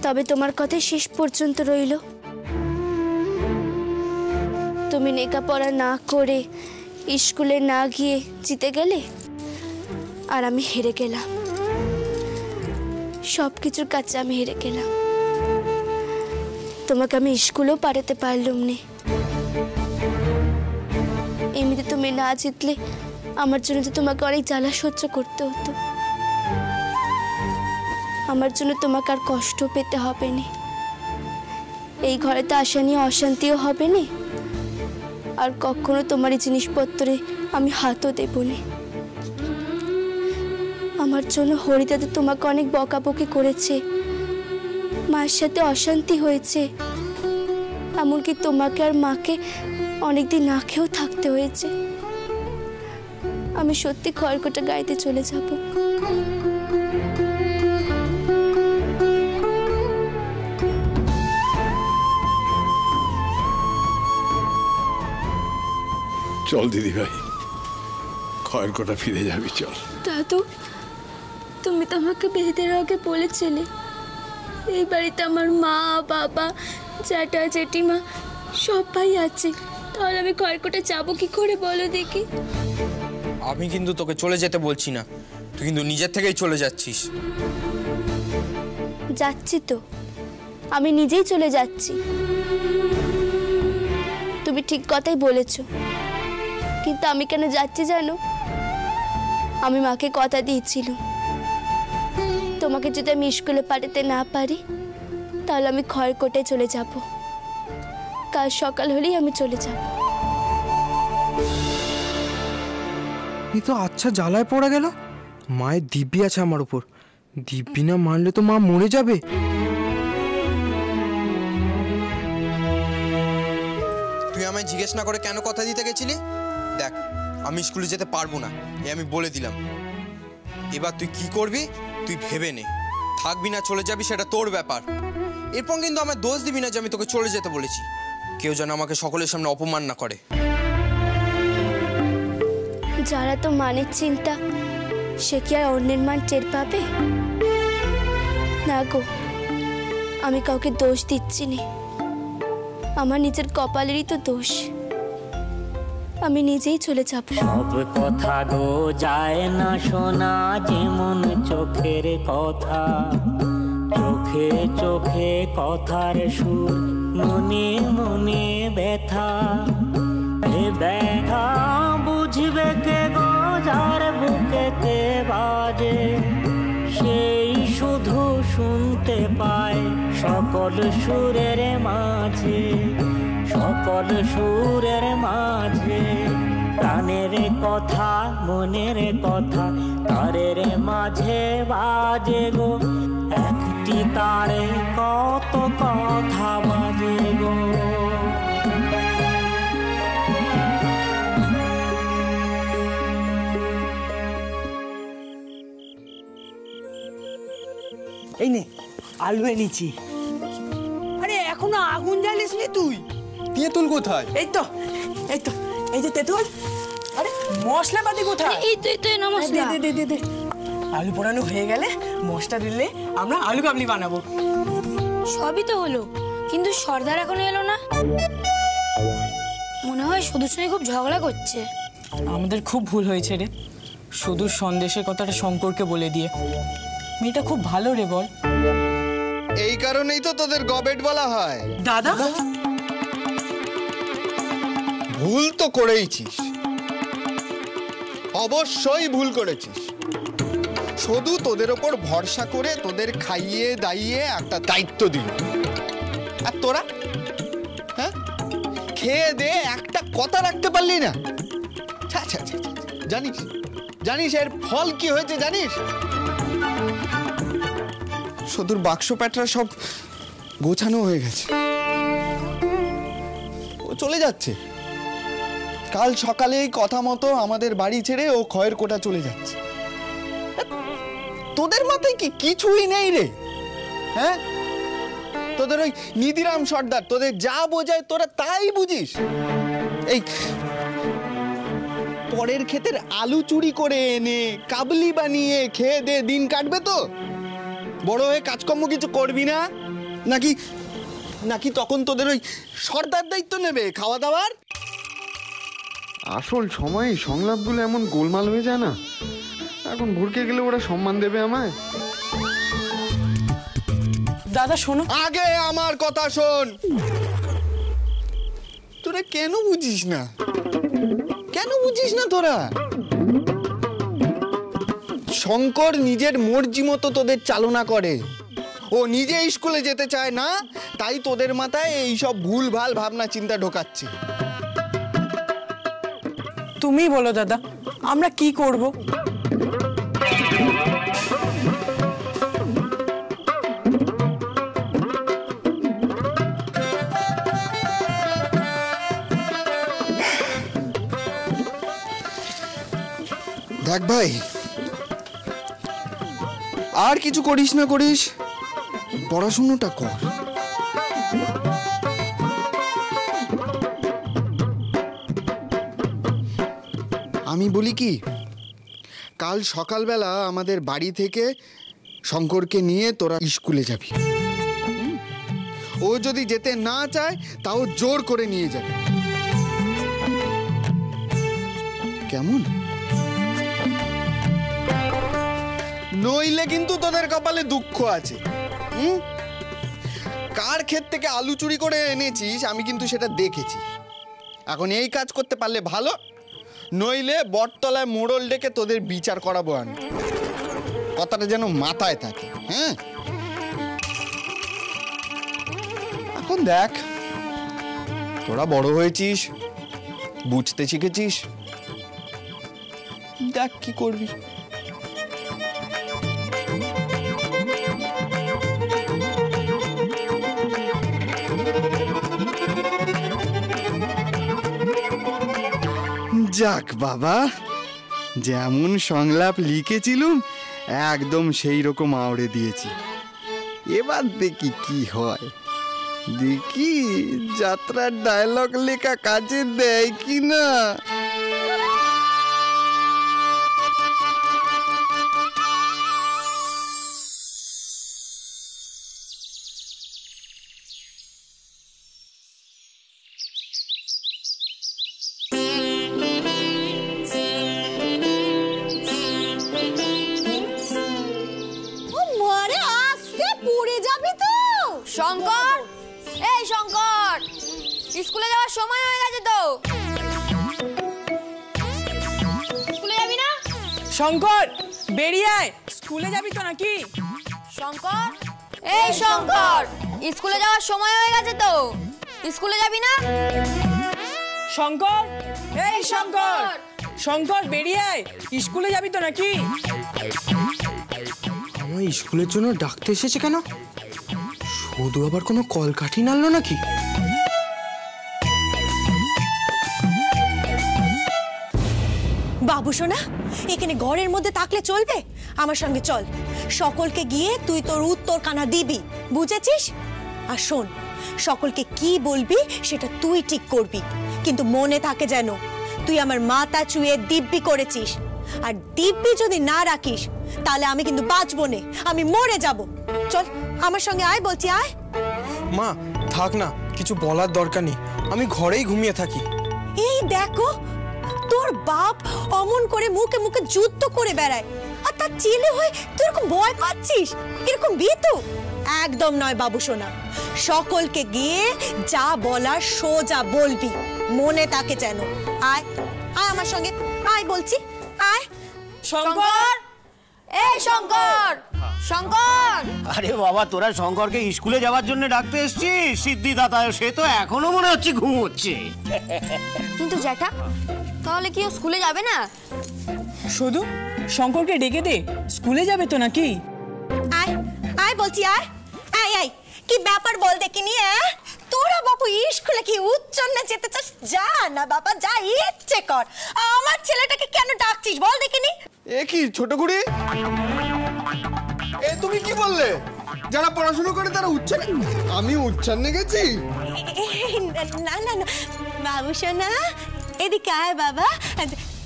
তবে তোমার কথা শেষ পর্যন্ত রইল। তুমি লেখাপড়া না করে স্কুলে না গিয়ে জিতে গেলে, আর আমি হেরে গেলাম। সবকিছুর কাছে আমি হেরে গেলাম। তোমাকে আমি স্কুলেও পাঠাতে পারলাম না। এমনিতে তুমি না জিতলে আমার জন্য তো তোমাকে অনেক জ্বালা সহ্য করতে হতো। আমার জন্য তোমাকে আর কষ্ট পেতে হবে না। এই ঘরে তো আসা নিয়ে অশান্তিও হবে না, আর কখনো তোমার এই জিনিসপত্রে আমি হাতও দেব না। আমার জন্য হরিদাদা তোমাকে অনেক বকাবকি করেছে, মায়ের সাথে অশান্তি হয়েছে, এমনকি তোমাকে আর মাকে অনেকদিন না খেয়েও থাকতে হয়েছে। আমি সত্যি খড়কুটা গাইতে চলে যাব। চল দিদি ভাই, খড়কুটা ফিরে যাবি, চল। দাদু, তুমি তো আমাকে বিয়ের আগে বলেছিলে এই বাড়িতে আমার মা, বাবা, জ্যাঠা, জেঠিমা সবাই আছে, তাহলে আমি খড়কুটা যাবো কি করে বলো দেখি? আমি কিন্তু তোকে চলে যেতে বলছি না, তুই কিন্তু নিজের থেকেই চলে যাচ্ছিস। যাচ্ছি তো, আমি নিজেই চলে যাচ্ছি। তুমি ঠিক কথাই বলেছো, কিন্তু আমি কেন যাচ্ছি জানো? আমি মাকে কথা দিয়েছিলাম, তোমাকে যদি আমি স্কুলে পাঠাতে না পারি তাহলে আমি খড়কুটায় চলে যাব। কাল সকাল হলেই আমি চলে যাব। এই তো আচ্ছা জ্বালায় পড়া গেল। মায়ের দিব্যি আছে আমার উপর, দিব্যি না মানলে তো মা মরে যাবে। তুই আমায় জিজ্ঞেস না করে কেন কথা দিতে গেছিলি? দেখ, আমি স্কুলে যেতে পারবো না, এই আমি বলে দিলাম। এবার তুই কি করবি তুই ভেবে নে। থাকবি না চলে যাবি সেটা তোর ব্যাপার। এরপর কিন্তু আমার দোষ দিবি না যে আমি তোকে চলে যেতে বলেছি। কেউ যেন আমাকে সকলের সামনে অপমান না করে। যারা তো মানের চিন্তা, সে কি আর অন্যের মান টের পাবে? না গো, আমি কাউকে দোষ দিচ্ছি না, আমার নিজের কপালেরই তো দোষ। আমি নিজেই চলে যাব। সব কথা গো যায় না শোনা, যেমন চোখের কথা, চোখে চোখে কথার সুর, মনে মনে ব্যথা। এ ব্যথা বুঝবে কে গো যার বুকেতে বাজে, সেই শুধু শুনতে পায় সকল সুরের মাঝে, সকল সুরের মাঝে। প্রাণের কথা মনের কথা তারের মাঝে বাজে গো, একটি তারে কত কথা বাজে গো। এই নে আলু এনেছি। আরে এখনো আগুন জ্বালিসনি তুই? তেঁতুল কোথায়? এই তো এই তো, এই যে তেঁতুল। আরে মশলাপাতি কোথায়? এই তো এই তো না মশলা। দে দে দে দে। আলু পোড়ানো হয়ে গেলে মশলা দিলে আমরা আলু কাবলি বানাবো। সবই তো হলো, কিন্তু সর্দার এখনো এলো না। মনে হয় শুধুর সঙ্গে খুব ঝগড়া করছে। আমাদের খুব ভুল হয়েছে রে, শুধু সন্দেশের কথাটা শঙ্করকে বলে দিয়ে। মেয়েটা খুব ভালো রে বল। এই কারণেই তো তোদের গবেট বলা হয়। দাদা, ভুল তো করেইছিস, অবশ্যই ভুল করেছিস। শুধু তোদের ওপর ভরসা করে তোদের খাইয়ে দাইয়ে একটা দায়িত্ব দিল, আর তোরা হ্যাঁ খেয়ে দে একটা কথা রাখতে পারলি না। জানিস জানিস এর ফল কি হয়েছে জানিস? শুধুর বাক্স প্যাটরা সব গোছানো হয়ে গেছে, ও চলে যাচ্ছে। কাল সকালেই কথা মতো আমাদের বাড়ি ছেড়ে ও খয়েরকোটা চলে যাচ্ছে। তোদের মাথায় কি কিছুই নেই রে? হ্যাঁ, তোদের ওই নিধিরাম সর্দার তোদের যা বোঝায় তোরা তাই বুঝিস। এই পরের ক্ষেতের আলু চুরি করে এনে কাবলি বানিয়ে খেয়ে দে দিন কাটবে তো? বড় হয়ে কাজকর্ম কিছু করবি না? নাকি নাকি তখন তোদের ওই সর্দার দায়িত্ব নেবে খাওয়া দাওয়ার? আসল সময়ে সংলাপগুলো এমন গোলমাল হয়ে যায় না, এখন ভুরকে গেলে ওরা সম্মান দেবে আমায়? দাদা শোনো, আগে আমার কথা শোন। তোরা কেন বুঝিস না? কেন বুঝিস না তোরা? শঙ্কর নিজের মর্জি মতো তোদের চালনা করে। ও নিজে স্কুলে যেতে চায় না, তাই তোদের মাথায় এইসব ভুলভাল ভাবনা চিন্তা ঢোকাচ্ছে। তুমি বলো দাদা, আমরা কি করব? দেখ ভাই, আর কিছু করিস না করিস, পড়াশুনোটা কর। আমি বলি কি, কাল সকালবেলা আমাদের বাড়ি থেকে শঙ্করকে নিয়ে তোরা স্কুলে যাবি। ও যদি যেতে না চায় তাও জোর করে নিয়ে যাবে, কেমন? নইলে কিন্তু তোদের কপালে দুঃখ আছে। কার ক্ষেত থেকে আলু চুরি করে এনেছিস আমি কিন্তু সেটা দেখেছি। এখন এই কাজ করতে পারলে ভালো, নইলে বটতলায় মোড়ল ডেকে তোদের বিচার করাবো আমি। কথাটা যেন মাথায় থাকে। হ্যাঁ, এখন দেখ, তোরা বড় হয়েছিস, বুঝতে শিখেছিস, দেখ কি করবি। যাক বাবা, যেমন সংলাপ লিখেছিলুম একদম সেই রকম আওড়ে দিয়েছি। এবার দেখি কি হয়, দেখি যাত্রার ডায়লগ লেখা কাজে দেয় কি না। শঙ্কর, এই শঙ্কর, স্কুলে যাওয়ার সময় হয়ে গেছে তো। স্কুলে যাবি না? শঙ্কর বেরিয়ে আয়, স্কুলে যাবি তো নাকি? শঙ্কর, এই শঙ্কর, স্কুলে যাওয়ার সময় হয়ে গেছে তো, স্কুলে যাবি না? শঙ্কর, এই শঙ্কর, শঙ্কর বেরিয়ে আয়, স্কুলে যাবি তো নাকি? আমার স্কুলের জন্য ডাকতে এসেছে কেন? শুধু আবার কোনো কলকাঠি নাড়লো নাকি? বাবু সোনা, এখানে ঘরের মধ্যে থাকলে চলবে? আমার সঙ্গে চল, সকলকে গিয়ে তুই তোর উত্তর কানা দিবি, বুঝেছিস? আর শোন, সকলকে কি বলবি সেটা তুই ঠিক করবি, কিন্তু মনে থাকে যেন তুই আমার মাথা চুয়ে দিব্যি করেছিস। আর দিব্যি যদি না রাখিস তাহলে আমি কিন্তু বাঁচবো না, আমি মরে যাব। চল আমার সঙ্গে আয় বলছি, আয়। মা থাক না, কিছু বলার দরকার নেই, আমি ঘরেই ঘুমিয়ে থাকি। এই দেখো, তোর বাপ অমন করে মুখে মুখে যুদ্ধ করে বেড়ায়, আর তার ছেলে হয়ে তুই এরকম ভয় পাচ্ছিস, এরকম ভীতু? একদম নয় বাবু সোনা, সকলকে গিয়ে যা বলার সোজা বলবি, মনে থাকে যেন। আয় আয় আমার সঙ্গে, আয় বলছি, আয়। শঙ্কর, এই শঙ্কর, শঙ্কর। আরে বাবা, তোরা শঙ্করকে স্কুলে যাওয়ার জন্য ডাকতে এসেছিস? সিদ্ধিদাতা সে তো এখনো মনে হচ্ছে ঘুমোচ্ছে। কিন্তু জ্যাঠা, তাহলে কি ও স্কুলে যাবে না? শুধু শঙ্করকে ডেকে দে, স্কুলে যাবে তো নাকি? আয় আয় বলছি, আয় আয় আয়। কি ব্যাপার বল দেখিনি? তোরা বাপু স্কুলে কি উচ্চন্নে যেতে চাস? যা না বাবা, যা ইচ্ছে কর। আমার ছেলেটাকে কেন ডাকছিস বল দেখিনি? এ কি ছোট গুড়ি, এ তুমি কি বললে? যারা পড়াশোনা করে তারা উচ্চারণ, আমি উচ্চারণে গেছি? না না না বাবু সোনা, এদিকে আয় বাবা,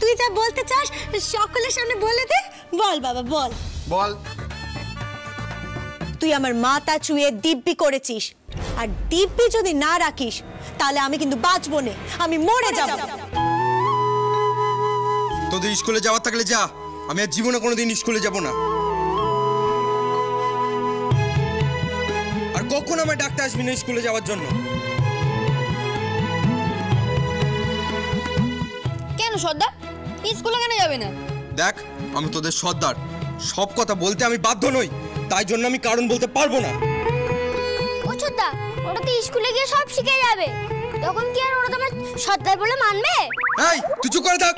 তুই যা বলতে চাস সকলের সামনে বলে দে। বল বাবা বল। বল। তুই আমার মাথা ছুঁয়ে দিব্যি করেছিস, আর দিব্যি যদি না রাখিস তাহলে আমি কিন্তু বাঁচবো না, আমি মরে যাব। তোদের স্কুলে যাওয়ার থাকলে যা, আমি আর জীবনে কোনোদিন স্কুলে যাব না। আর কখন আমার ডাকতে আসবি না স্কুলে যাওয়ার জন্য। কেন সর্দার স্কুলে কেন যাবে না? দেখ, আমি তোদের সর্দার, সব কথা বলতে আমি বাধ্য নই, তাই জন্য আমি কারণ বলতে পারবো না। ও ছোটদা, ওরা তো স্কুলে গিয়ে সব শিখে যাবে, তখন কি আর ওরা তোমার সর্দার বলে মানবে? এই তুই চুপ করে থাক।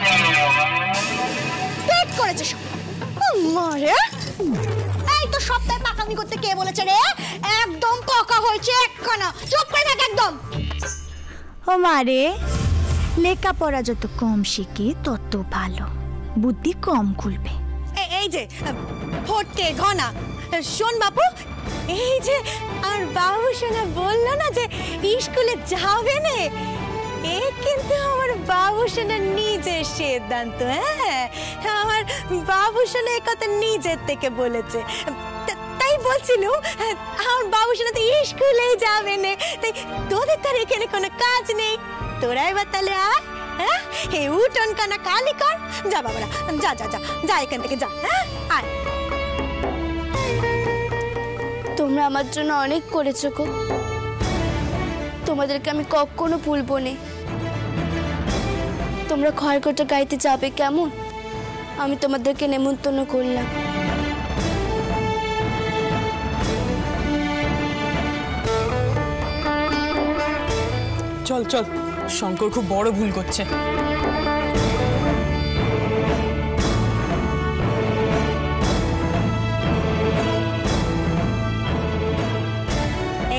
পেট করেছে সব। মারে এই তো সপ্তাহে পাকামি করতে কে বলেছে রে? একদম পাকা হয়েছে একখানা, চুপ করে থাক একদম। ও মারে, লেখাপড়া যত কম শিখি তত ভালো, বুদ্ধি কম খুলবে। এই যে ফটকে ঘনা, শোন বাপু, এই যে আমার বাবু সোনা বললো না যে স্কুলে যাবে না, এ কিন্তু আমার বাবু সোনা নিজের সিদ্ধান্ত। হ্যাঁ, আমার বাবু সোনা এই কথা নিজের থেকে বলেছে, তাই বলছিল আমার বাবু সোনা তো স্কুলেই যাবে না, তাই তোদের তার এখানে কোনো কাজ নেই, তোরা এবার তাহলে আয়। হ্যাঁ, এই উঠোন কানা কালি কর, যা বাবারা, যা যা যা যা এখান থেকে যা। হ্যাঁ, আয়। তোমরা আমার জন্য অনেক করেছো গো, তোমাদেরকে আমি কখনো ভুলবো না। তোমরা খড়কটা গাইতে যাবে কেমন, আমি তোমাদেরকে নেমন্তন্ন করলাম। চল চল, শঙ্কর খুব বড় ভুল করছে।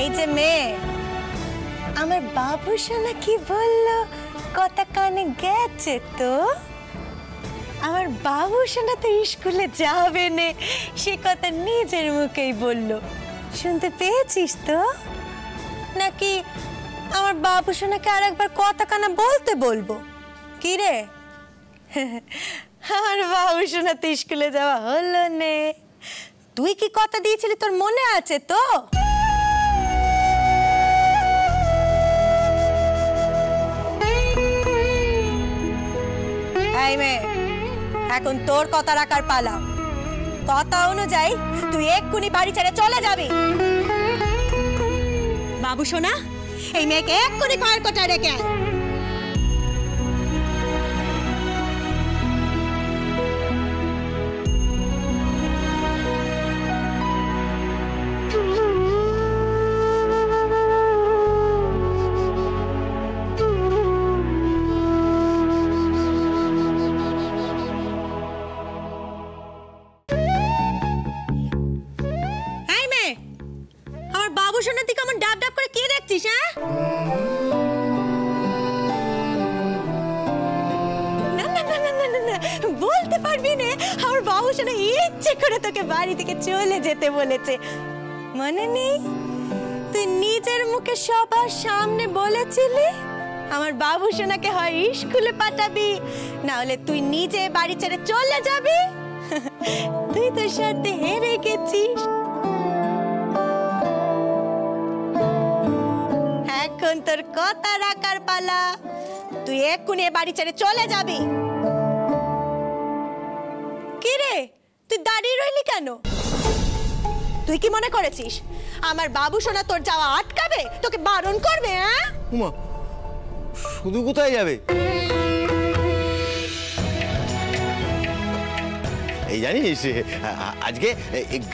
এই যে মেয়ে, আমার বাবু সোনা কি বললো কথা কানে গেছে তো? আমার বাবু সোনা তো স্কুলে যাবে না, সে কথা নিজের মুখেই বললো, শুনতে পেয়েছিস তো? নাকি আমার বাবু সোনাকে আর একবার কথা কানা বলতে বলবো? কি রে, আমার বাবু সোনা তো স্কুলে যাওয়া হলো নে, তুই কি কথা দিয়েছিলি তোর মনে আছে তো? এই মেয়ে, এখন তোর কথা রাখার পালা, কথা অনুযায়ী তুই এক্ষুনি বাড়ি ছেড়ে চলে যাবি। বাবু সোনা, এই মেয়েকে এক্ষুনি খড়কটা রেখে আয়। বাবু সোনার দিকে আমার ডাব ডাব করে কি দেখছিস? হ্যাঁ, না না না না না না, বলতে পারবি না আমার বাবু সোনা ইচ্ছে করে তোকে বাড়ি থেকে চলে যেতে বলেছে, মনে নেই? তুই নিজের মুখে সবার সামনে বলেছিলি আমার বাবু সোনাকে হয় স্কুলে পাঠাবি, না হলে তুই নিজে বাড়ি ছেড়ে চলে যাবি। তুই তো সাথে হেরে গেছিস। এখন তোর কথা রাখার পালা, তুই এক্ষুনি বাড়ি ছেড়ে চলে যাবি। কি রে, তুই দাঁড়িয়ে রইলি কেন? তুই কি মনে করেছিস আমার বাবু সোনা তোর যাওয়া আটকাবে, তোকে বারণ করবে? হ্যাঁ, উমা, শুধু কোথায় যাবে? এই জানিস, আজকে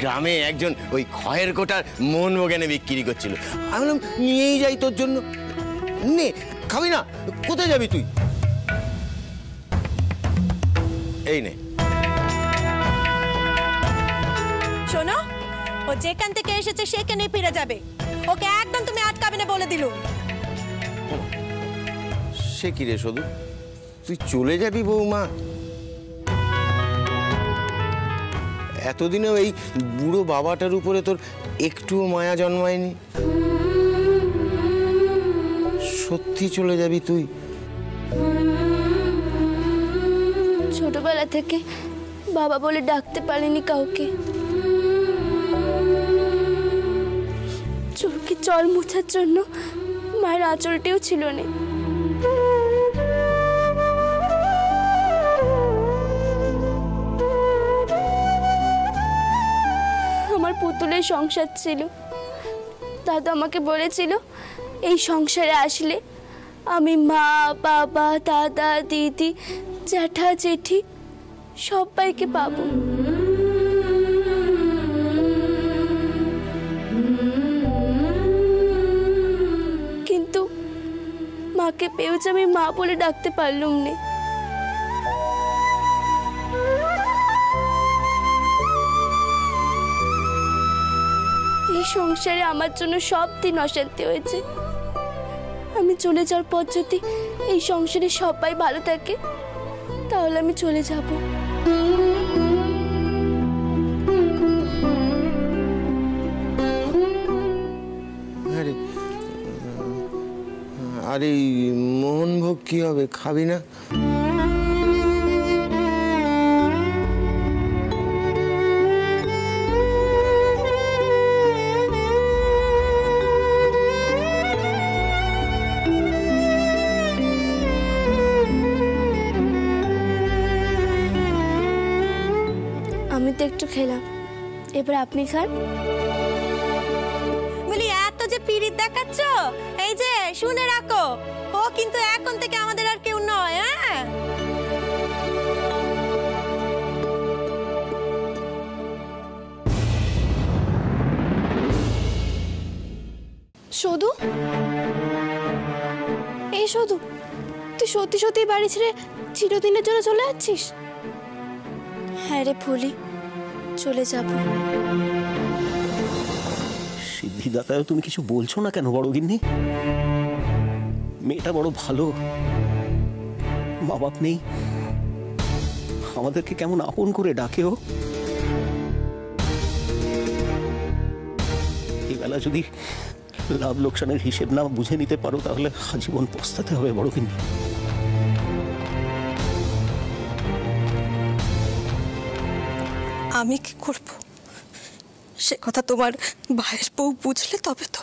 গ্রামে একজন ওই খয়ের কোটার মন বগানে বিক্রি করছিল, আমি বললাম নিয়েই যাই তোর জন্য। নে, খাবি না? কোথায় যাবি তুই? এই নে। শোনো, ও যেখান থেকে এসেছে সেখানেই ফিরে যাবে, ওকে একদম তুমি আটকাবে না বলে দিলুম। সে কি রে শুধু, তুই চলে যাবি বৌমা? এতদিনেও এই বুড়ো বাবাটার উপরে তোর একটুও মায়া জন্মায়নি? সত্যি চলে যাবি তুই? ছোটবেলা থেকে বাবা বলে ডাকতে পারিনি কাউকে, জল মোছার জন্য মায়ের আঁচলটিও ছিল না। আমার পুতুলের সংসার ছিল। দাদা আমাকে বলেছিল এই সংসারে আসলে আমি মা, বাবা, দাদা, দিদি, জ্যাঠা, জেঠি সবাইকে পাবো। কিন্তু মাকে পেয়েও যে আমি মা বলে ডাকতে পারলাম না। এই সংসারে আমার জন্য সব দিন অশান্তি হয়েছে। আমি চলে যাওয়ার পর যদি এই সংসারে সবাই ভালো থাকে তাহলে আমি চলে যাব। আরে মোহনভোগ কি হবে, খাবি না? আমি তো একটু খেলাম, এবার আপনি খান। বলি এত যে পিরিত দেখাচ্ছ, এই যে শুনে রাখো, ও কিন্তু এখন থেকে আমাদের আর কেউ নয়। হ্যাঁ, শুধু এই শুধু তুই সত্যি সত্যি বাড়ি ছেড়ে চিরদিনের জন্য চলে যাচ্ছিস? হ্যাঁ রে ফুলি, চলে যাব। সিদ্ধিদাতায় তুমি কিছু বলছো না কেন বড় গিন্নি? মেয়েটা বড় ভালো, মা বাপ নেই, আমাদেরকে কেমন আপন করে ডাকে ও। এই বেলা যদি লাভ লোকসানের হিসেব না বুঝে নিতে পারো তাহলে আজীবন পস্তাতে হবে বড় গিন্নি। আমি কি করব সে কথা তোমার ভাইয়ের বউ বুঝলে তবে তো।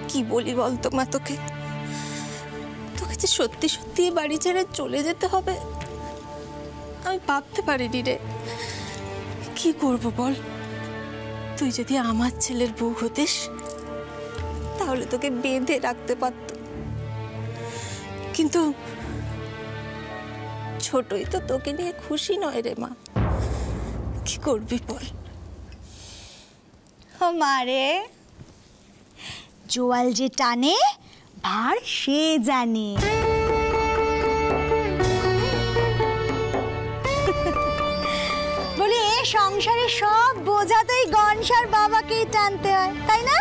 কি বলি বলতো মা তোকে, তোকে যে সত্যি সত্যি বাড়ি ছেড়ে চলে যেতে হবে আমি ভাবতে পারিনি রে। কি করব বল, তুই যদি আমার ছেলের বউ হতিস তাহলে তোকে বেঁধে রাখতে পারত, কিন্তু ছোটই তো তোকে নিয়ে খুশি নয় রে মা। কি করবি বল? মারে জোয়াল যে টানে ভার সে জানে। বলি এ সংসারে সব বোঝা তো এই গনসার বাবাকেই টানতে হয়, তাই না?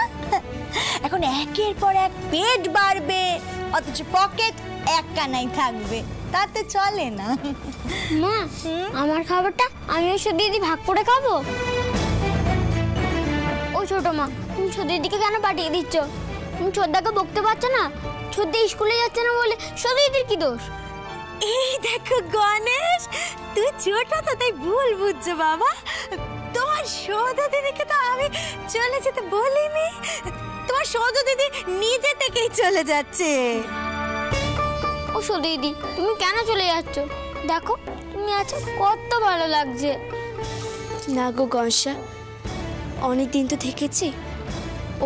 এখন একের পর এক পেট বাড়বে অথচ পকেট এক কানাই থাকবে, তাতে চলে না। মা, আমার খাবারটা আমি ওই দিদি ভাগ করে খাবো? ও ছোট মা, তুমি দিদিকে কেন পাঠিয়ে দিচ্ছ? তুমি ছোটদাকে বকতে পারছো না? ছোটদা স্কুলে যাচ্ছে না বলে দিদির কি দোষ? এই দেখো গণেশ, তুই ছোট তো তাই ভুল বুঝছো বাবা। তোমার সৌদ দিদিকে তো আমি চলে যেতে বলিনি, তোমার সৌদ দিদি নিজে থেকেই চলে যাচ্ছে। ও দিদি, তুমি কেন চলে যাচ্ছ? দেখো তুমি আছো কত ভালো লাগছে। না গো গনসা, অনেকদিন তো থেকেছি,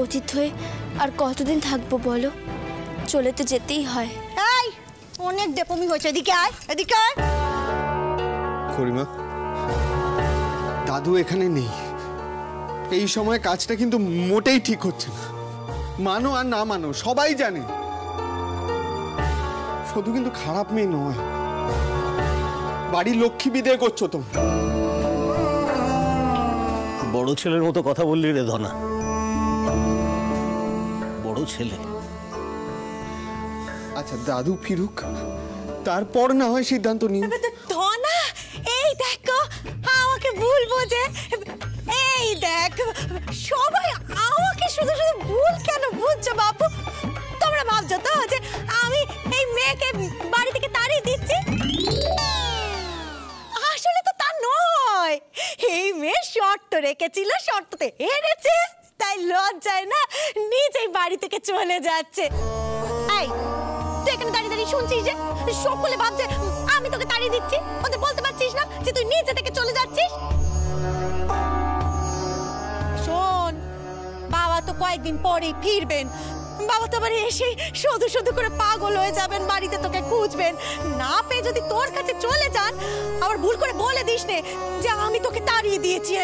অতীত হয়ে আর কতদিন থাকবো বলো? চলে তো যেতেই হয়। এই অনেক ডেপমি হয়েছে, এদিকে আয়, এদিকে আয়। করিমা, দাদু এখানে নেই, এই সময় কাজটা কিন্তু মোটেই ঠিক হচ্ছে না। মানো আর না মানো সবাই জানে শুধু কিন্তু খারাপ মেয়ে নয়, বাড়ির লক্ষ্মী বিদায় করছো তো। বড় ছেলের মতো কথা বললি রে ধনা, বড় ছেলে। আচ্ছা দাদু ফিরুক, তারপর না হয় সিদ্ধান্ত নিই। ধনা, এই দেখো আমাকে ভুল বোঝে, এই দেখ সবাই আমাকে শুধু শুধু ভুল কেন বুঝছো বাপু? তোমরা ভাবছো তো যে আমি এই মেয়েকে বাড়ি থেকে তাড়িয়ে দিচ্ছি? আসলে তো তা নয়, এই মেয়ে শর্ত রেখেছিল, শর্ততে হেরেছে, তাই লজ্জায় না নিজেই বাড়ি থেকে চলে যাচ্ছে। এই তুই এখানে দাঁড়িয়ে দাঁড়িয়ে শুনছিস যে সকলে ভাবছে আমি তোকে তাড়িয়ে দিচ্ছি, ওদের বলতে পারছিস না যে তুই নিজে থেকে চলে যাচ্ছিস? শোন, বাবা তো কয়েকদিন পরেই ফিরবেন, বাবা তো আবার এসে শুধু শুধু করে পাগল হয়ে যাবেন, বাড়িতে তোকে খুঁজবেন, না পেয়ে যদি তোর কাছে চলে যান আবার ভুল করে বলে দিস নে যে আমি তোকে তাড়িয়ে দিয়েছি।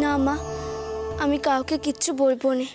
না মা, আমি কাউকে কিচ্ছু বলবো না।